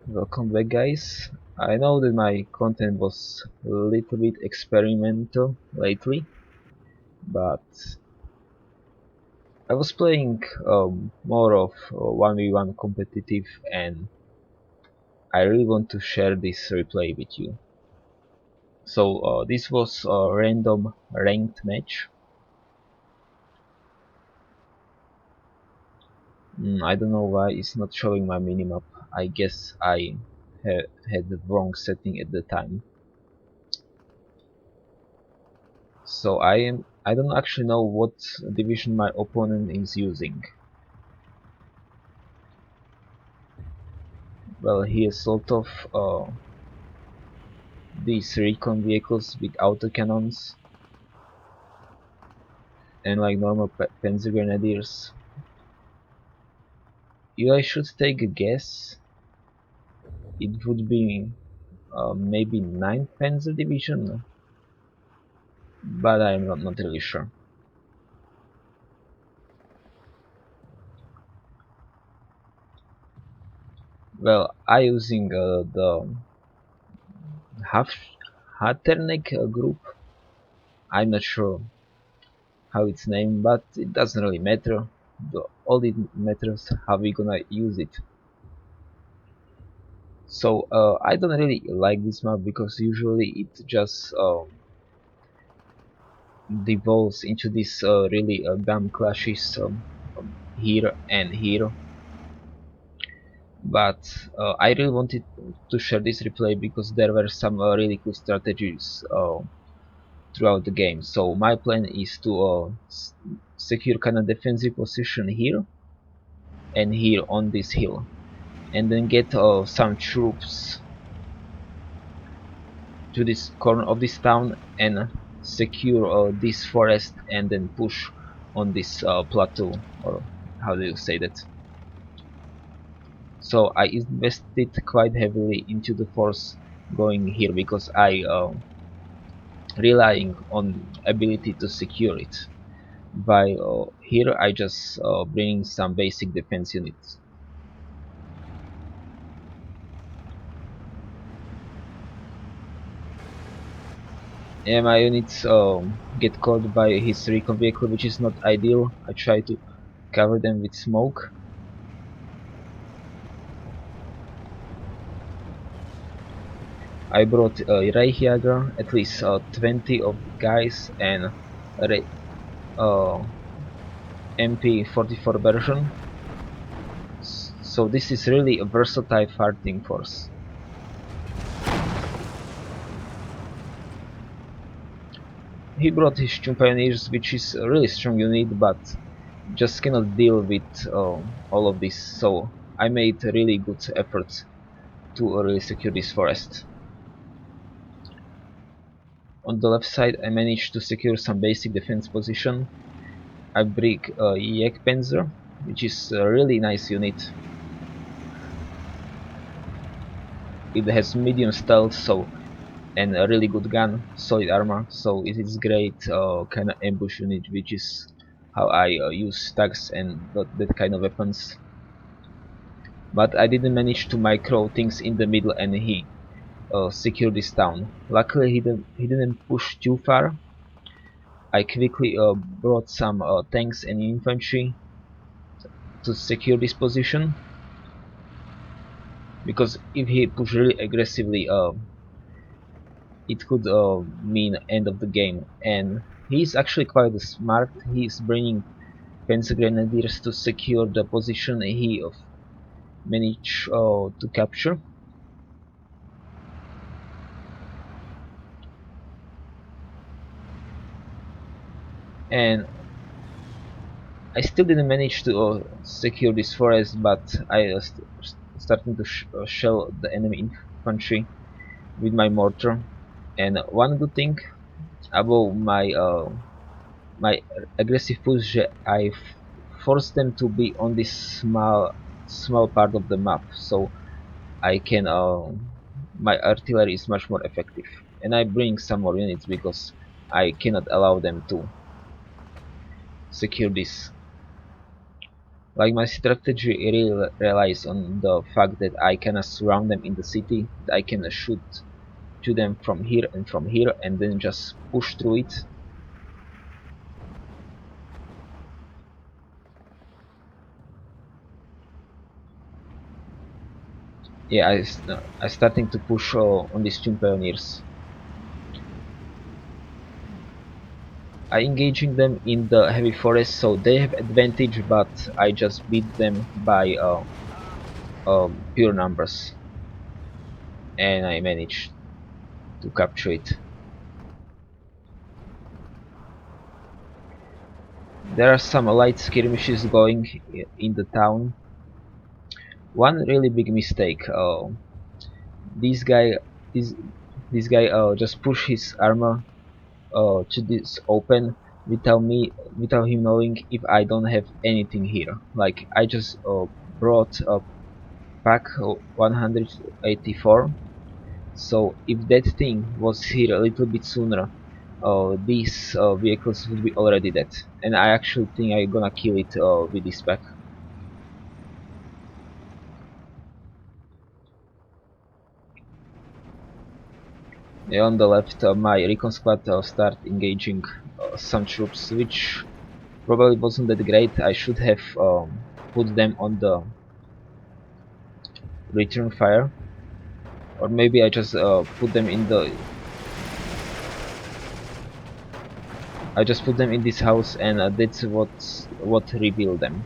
Welcome back, guys. I know that my content was a little bit experimental lately, but I was playing more of 1v1 competitive, and I really want to share this replay with you. So this was a random ranked match. I don't know why it's not showing my minimap. I guess I had the wrong setting at the time. So I don't actually know what division my opponent is using. Well, he has sort of these recon vehicles with autocannons and like normal Panzer Grenadiers. If I should take a guess, it would be maybe 9th Panzer Division, but I'm not really sure. Well, I using the Hatterneck group. I'm not sure how it's named, but it doesn't really matter. All it matters how we gonna use it. So I don't really like this map because usually it just devolves into this really dumb clashes here and here. But I really wanted to share this replay because there were some really cool strategies throughout the game. So my plan is to secure kind of defensive position here and here on this hill, and then get some troops to this corner of this town and secure this forest and then push on this plateau, or how do you say that. So I invested quite heavily into the force going here because I relying on ability to secure it. By here I just bring some basic defense units. And my units get caught by his recon vehicle, which is not ideal. I try to cover them with smoke. I brought Reichjäger, at least 20 of guys, and a MP44 version. So this is really a versatile fighting force. He brought his Chum Pioneers, which is a really strong unit, but just cannot deal with all of this. So I made really good efforts to really secure this forest. On the left side I managed to secure some basic defense position. I bring Jagdpanzer, which is a really nice unit. It has medium stealth, so and a really good gun, solid armor, so it is great kind of ambush unit, which is how I use stacks and that kind of weapons. But I didn't manage to micro things in the middle, and he secured this town. Luckily he didn't push too far. I quickly brought some tanks and infantry to secure this position, because if he pushed really aggressively it could mean end of the game. And he's actually quite smart. He's bringing Panzer Grenadiers to secure the position he managed to capture. And I still didn't manage to secure this forest, but I starting to shell the enemy infantry with my mortar. And one good thing about my aggressive push, I forced them to be on this small part of the map, so I can my artillery is much more effective, and I bring some more units because I cannot allow them to secure this. Like my strategy really relies on the fact that I can surround them in the city, that I can shoot to them from here and from here and then just push through it. Yeah, I starting to push on these Tomb Pioneers. I engaging them in the heavy forest, so they have advantage, but I just beat them by pure numbers, and I managed to capture it. There are some light skirmishes going in the town. One really big mistake. This guy, this this guy, just push his armor to this open without him knowing if I don't have anything here. Like I just brought a pack 184. So if that thing was here a little bit sooner, these vehicles would be already dead. And I actually think I'm gonna kill it with this pack. Yeah, on the left, my recon squad start engaging some troops, which probably wasn't that great. I should have put them on the return fire, or maybe I just put them in the. I just put them in this house, and that's what revealed them.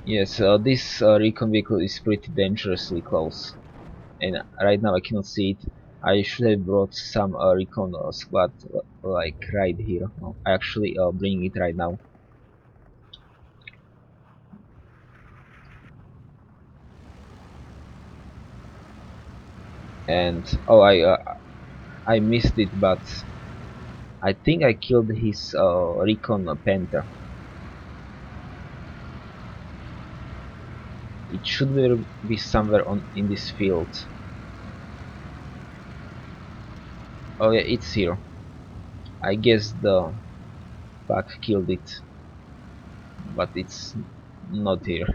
Yes, this recon vehicle is pretty dangerously close, and right now I cannot see it. I should have brought some recon squad like right here. I actually bring it right now. And oh, I missed it, but I think I killed his recon panther. It should be somewhere on in this field. Oh yeah, it's here. I guess the pack killed it, but it's not here.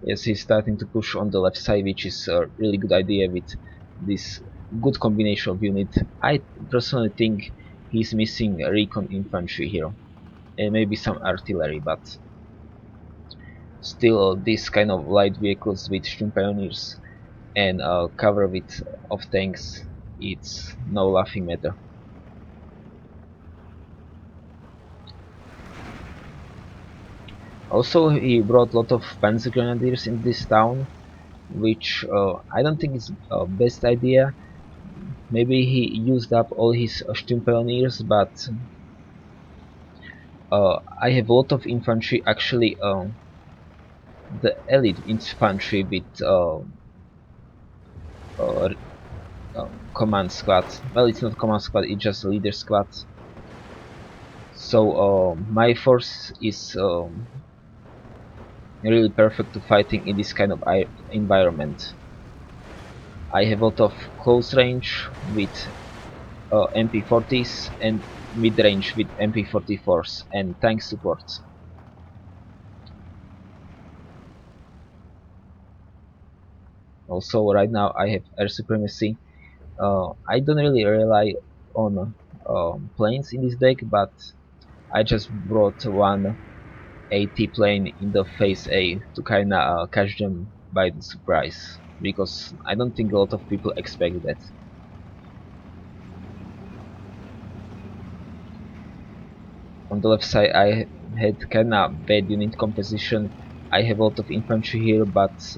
Yes, he's starting to push on the left side, which is a really good idea with this good combination of unit. I personally think he's missing recon infantry here, and maybe some artillery, but still this kind of light vehicles with Sturm Pioneers and cover with of tanks, it's no laughing matter. Also, he brought a lot of Panzer Grenadiers in this town, which I don't think is a best idea. Maybe he used up all his Sturm Pioneers, but I have a lot of infantry. Actually, the elite infantry with uh, command squad. Well, it's not command squad; it's just leader squad. So my force is really perfect to fighting in this kind of environment. I have a lot of close range with MP40s and mid range with MP44s and tank support. Also, right now I have air supremacy. I don't really rely on planes in this deck, but I just brought one AT plane in the phase A to kinda catch them by the surprise, because I don't think a lot of people expect that. On the left side I had kinda bad unit composition. I have a lot of infantry here, but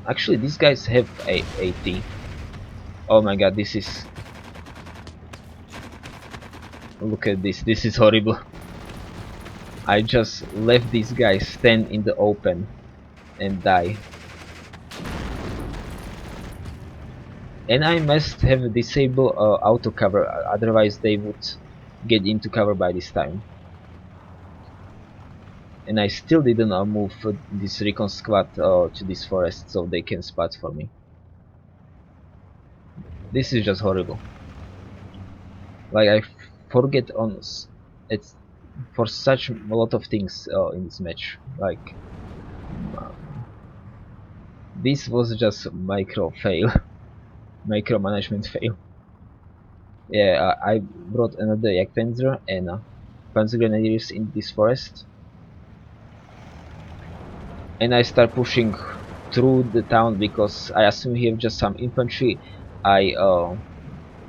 actually these guys have a AT. Oh my god, this is... Look at this, this is horrible. I just left these guys stand in the open and die. And I must have disabled auto cover, otherwise they would get into cover by this time. and I still didn't move this recon squad to this forest so they can spot for me. This is just horrible. Like I forget on it's for such a lot of things in this match. Like this was just a micro fail, micromanagement fail. Yeah, I brought another Jagdpanzer and Panzer Grenadiers in this forest, and I start pushing through the town because I assume he have just some infantry. I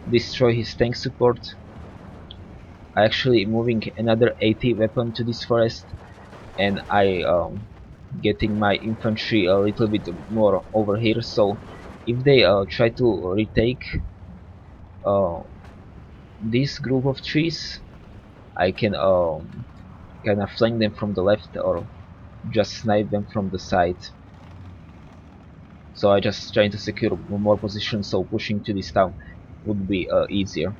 destroy his tank support. I actually moving another AT weapon to this forest, and I getting my infantry a little bit more over here. So if they try to retake uh, this group of trees, I can kind of flank them from the left or just snipe them from the side. So I just trying to secure more position, so pushing to this town would be easier.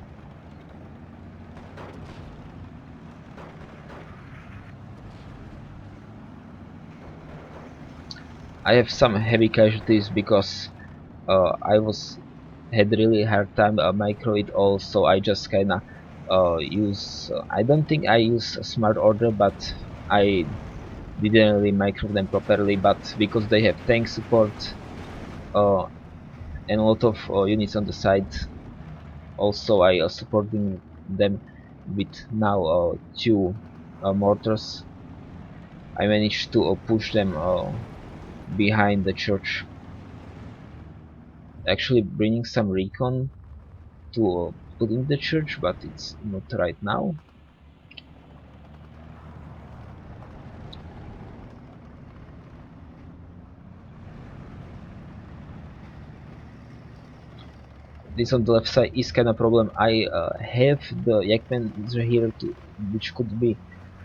I have some heavy casualties because I was had really hard time micro it all, so I just kinda use. I don't think I use a smart order, but I didn't really micro them properly. But because they have tank support uh, and a lot of units on the side, also I supporting them with now two mortars. I managed to push them behind the church, actually bringing some recon to put in the church, but it's not right now. This on the left side is kind of problem. I have the Jagdpanzer here to, which could be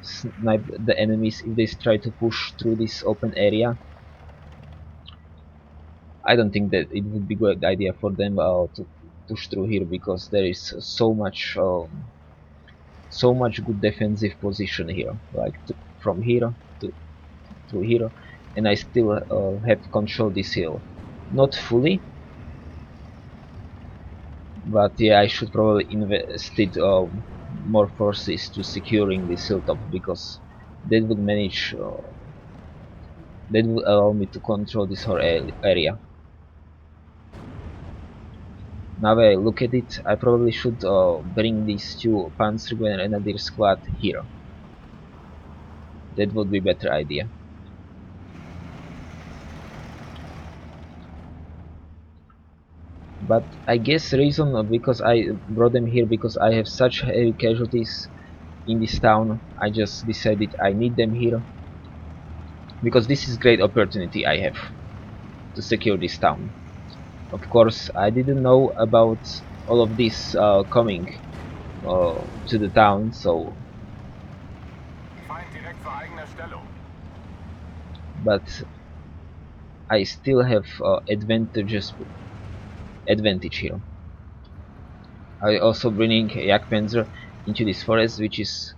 snipe the enemies if they try to push through this open area. I don't think that it would be a good idea for them to push through here because there is so much good defensive position here, like from here to through here, and I still have control this hill, not fully, but yeah, I should probably invested more forces to securing this hilltop because that would manage that would allow me to control this whole area. Now I look at it, I probably should bring these two Panzer Grenadier squad here. That would be better idea. But I guess reason because I brought them here because I have such heavy casualties in this town. I just decided I need them here because this is great opportunity I have to secure this town. Of course, I didn't know about all of this coming to the town, so but I still have advantage here. I also bringing Jagdpanzer into this forest, which is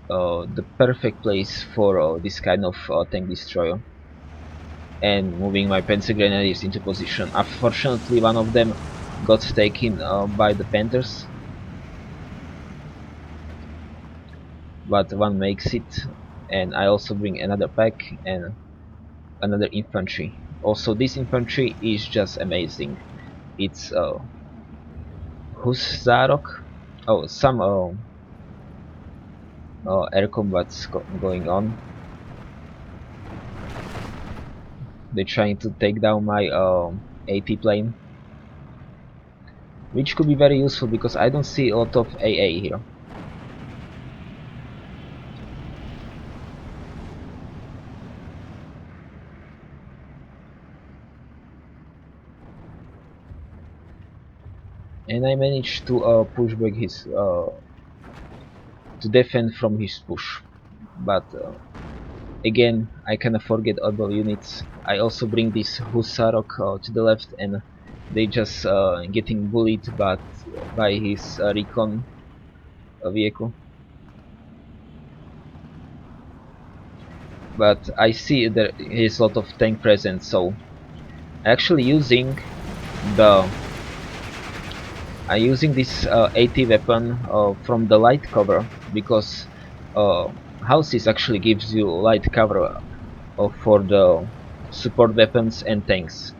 the perfect place for this kind of tank destroyer, and moving my Panzer Grenadiers into position. Unfortunately, one of them got taken by the Panthers, but one makes it, and I also bring another pack and another infantry. Also, this infantry is just amazing. It's Husarok. Oh, some air combats going on. They're trying to take down my AT plane, which could be very useful because I don't see a lot of AA here. And I managed to push back his to defend from his push, but again I kinda forget other units. I also bring this Husarok to the left, and they just getting bullied but by his recon vehicle. but I see there is a lot of tank present, so actually the using this AT weapon from the light cover, because uh, houses actually gives you light cover for the support weapons and tanks.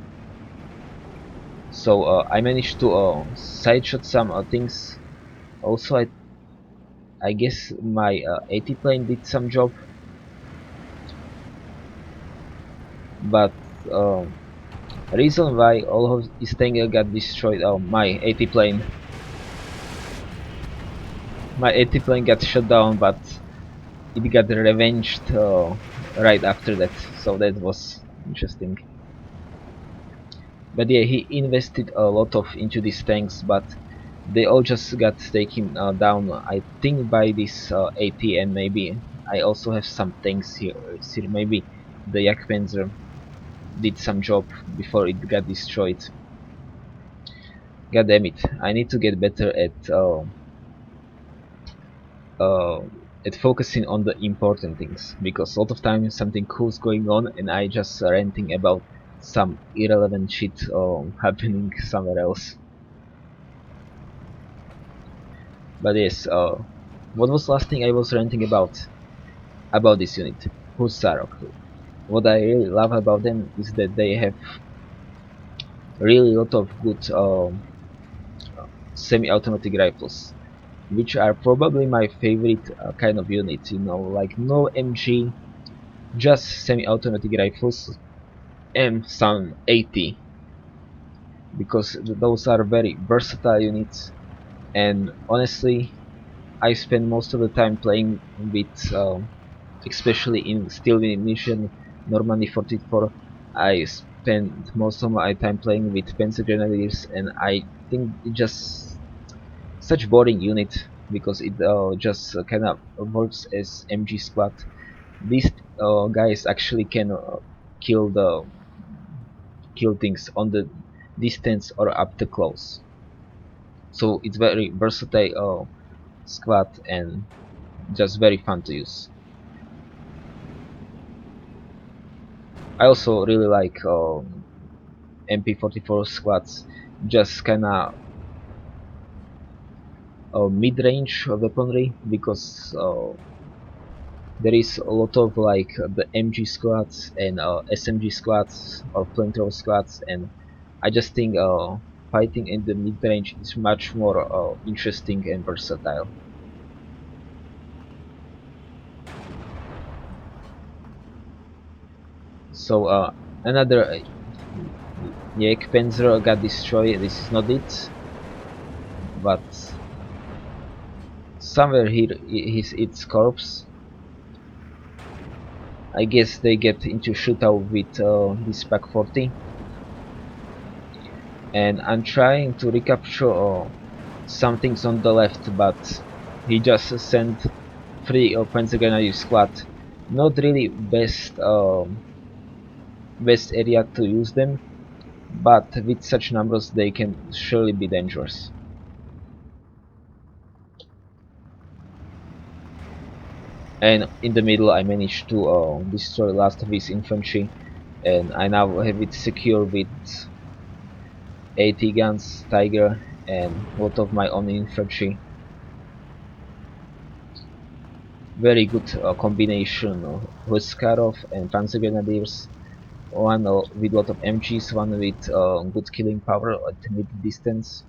So I managed to sideshot some things. Also, I guess my AT plane did some job, but reason why all of this thing got destroyed. Oh, my AT plane got shot down, but it got revenged right after that. So that was interesting. But yeah, he invested a lot of into these tanks, but they all just got taken down. I think by this AT, and maybe I also have some tanks here. Maybe the Jagdpanzer did some job before it got destroyed. God damn it! I need to get better uh, at focusing on the important things, because a lot of times something cool's going on and I just ranting about some irrelevant shit happening somewhere else. But yes, what was last thing I was ranting about this unit? Husarok. What I really love about them is that they have really lot of good semi-automatic rifles, which are probably my favorite kind of unit. You know, like no MG, just semi-automatic rifles and some 80, because those are very versatile units. And honestly, I spend most of the time playing with especially in Steel Mission Normandy 44. I spend most of my time playing with Panzer Grenadiers, and I think it just such boring unit, because it just kind of works as MG squad. These guys actually can kill things on the distance or up to close. So it's very versatile squad and just very fun to use. I also really like MP44 squads, just kinda mid-range weaponry, because there is a lot of like the MG squads and SMG squads or flamethrower squads, and I just think fighting in the mid-range is much more interesting and versatile. So another Jagdpanzer got destroyed. This is not it, but somewhere here is its corpse. I guess they get into shootout with this Pack 40, and I'm trying to recapture some things on the left, but he just sent three Panzer Grenadier squad. Not really best area to use them, but with such numbers they can surely be dangerous. And in the middle I managed to destroy last of his infantry, and I now have it secure with 80 guns, Tiger, and a lot of my own infantry. Very good combination of Huskarov and Panzer Grenadiers. One with a lot of MGs, one with good killing power at mid distance,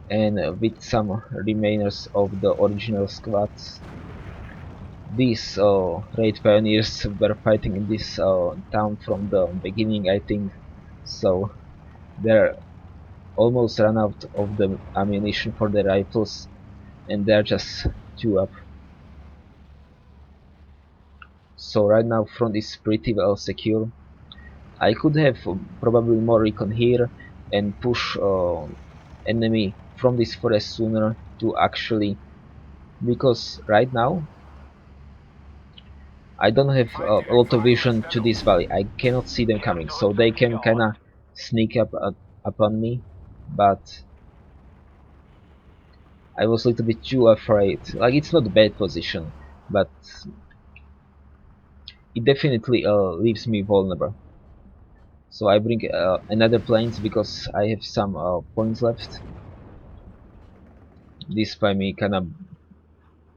and with some remainers of the original squads. These raid pioneers were fighting in this town from the beginning, I think, so they're almost run out of the ammunition for their rifles, and they're just two up. So right now front is pretty well secure. I could have probably more recon here and push enemy from this forest sooner to actually, because right now I don't have a lot of vision to this valley. I cannot see them coming, so they can kinda sneak up upon me, but I was a little bit too afraid. Like, it's not a bad position, but it definitely leaves me vulnerable. So I bring another planes because I have some points left. This by me kinda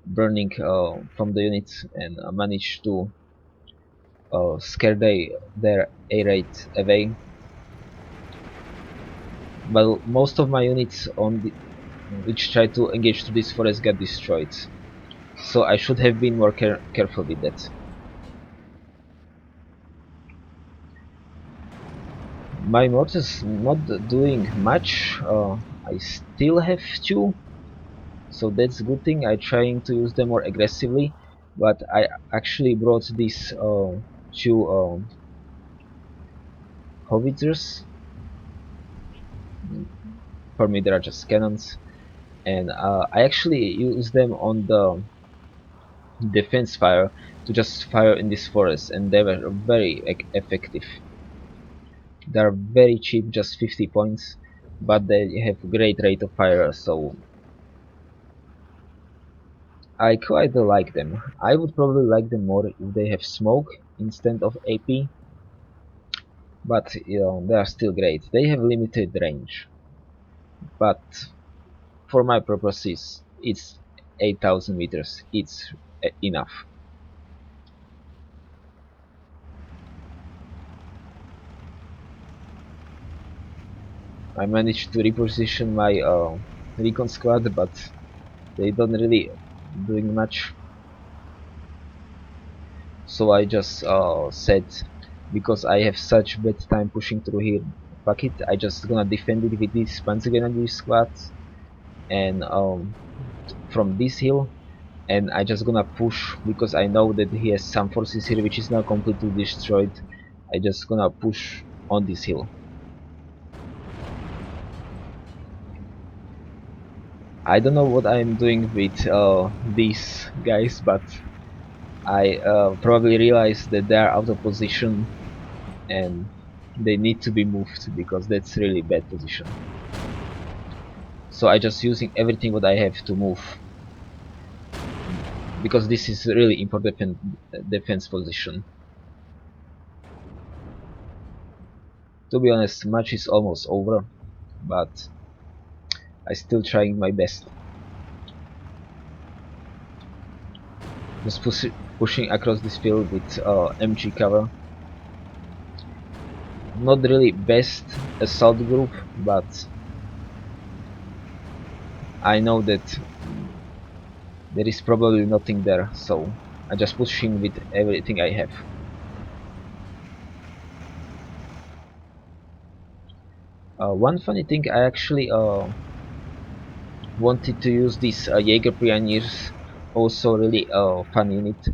burning from the units and manage to scare their air raid away. But most of my units which try to engage to this forest got destroyed. So I should have been more careful with that. My mortars not doing much. I still have two, so that's a good thing. I trying to use them more aggressively, but I actually brought these two howitzers. For me, they are just cannons, and I actually use them on the defense fire to just fire in this forest, and they were very effective. They are very cheap, just 50 points, but they have great rate of fire, so I quite like them. I would probably like them more if they have smoke instead of AP, but they are still great. They have limited range, but for my purposes, it's 8,000 meters. It's enough. I managed to reposition my recon squad, but they don't really doing much. So I just said, because I have such bad time pushing through here, fuck it, I just gonna defend it with this Panzergrenadier squad and from this hill, and I just gonna push because I know that he has some forces here which is now completely destroyed. I just gonna push on this hill. I don't know what I'm doing with these guys, but I probably realized that they are out of position and they need to be moved because that's really bad position. So I just using everything what I have to move because this is really important defense position. To be honest, match is almost over, but I still trying my best. Just pushing across this field with MG cover. Not really best assault group, but I know that there is probably nothing there, so I just pushing with everything I have. One funny thing, I actually wanted to use these Jaeger Pioneers, also really fun unit,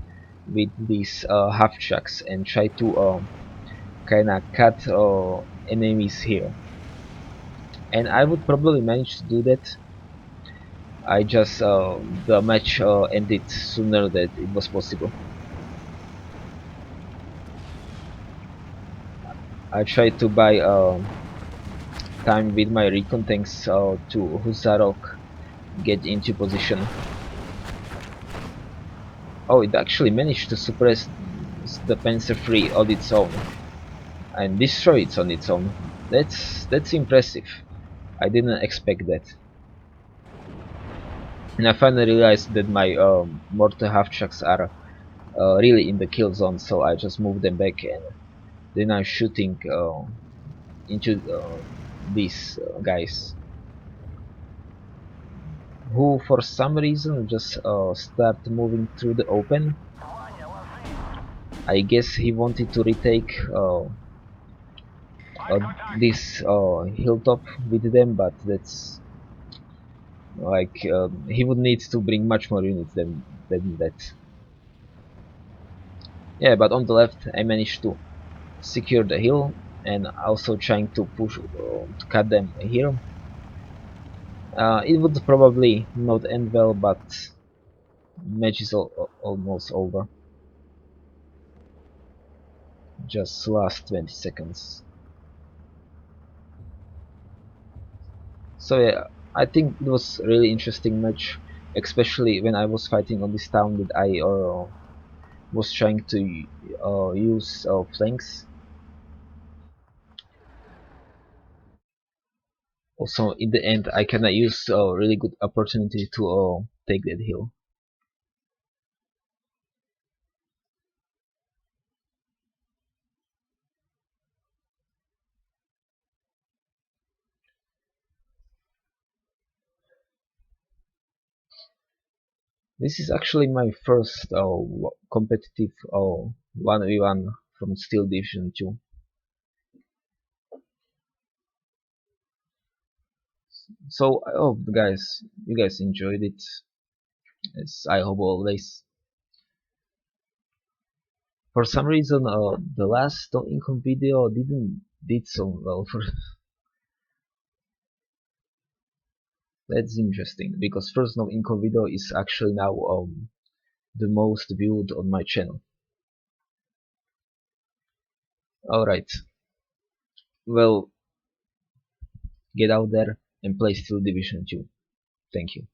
with these half chucks and try to kinda cut enemies here. And I would probably manage to do that. I just the match ended sooner than it was possible. I tried to buy time with my recon tanks to Husarok get into position. Oh, it actually managed to suppress the Panzer III on its own and destroy it on its own. That's impressive. I didn't expect that. And I finally realized that my mortar half chucks are really in the kill zone, so I just moved them back and then I'm shooting into these guys who for some reason just start moving through the open. I guess he wanted to retake this hilltop with them, but that's like he would need to bring much more units than that. Yeah, but on the left I managed to secure the hill and also trying to push to cut them here. It would probably not end well, but match is almost over. Just last 20 seconds. So yeah, I think it was really interesting match. especially when I was fighting on this town that I was trying to use flanks. Also, in the end, I kinda use a really good opportunity to take that hill. This is actually my first competitive 1v1 from Steel Division 2. So I hope you guys enjoyed it, as I hope always. For some reason, the last no income video didn't did so well. For That's interesting because first no income video is actually now the most viewed on my channel. All right, well, get out there and play Steel Division 2. Thank you.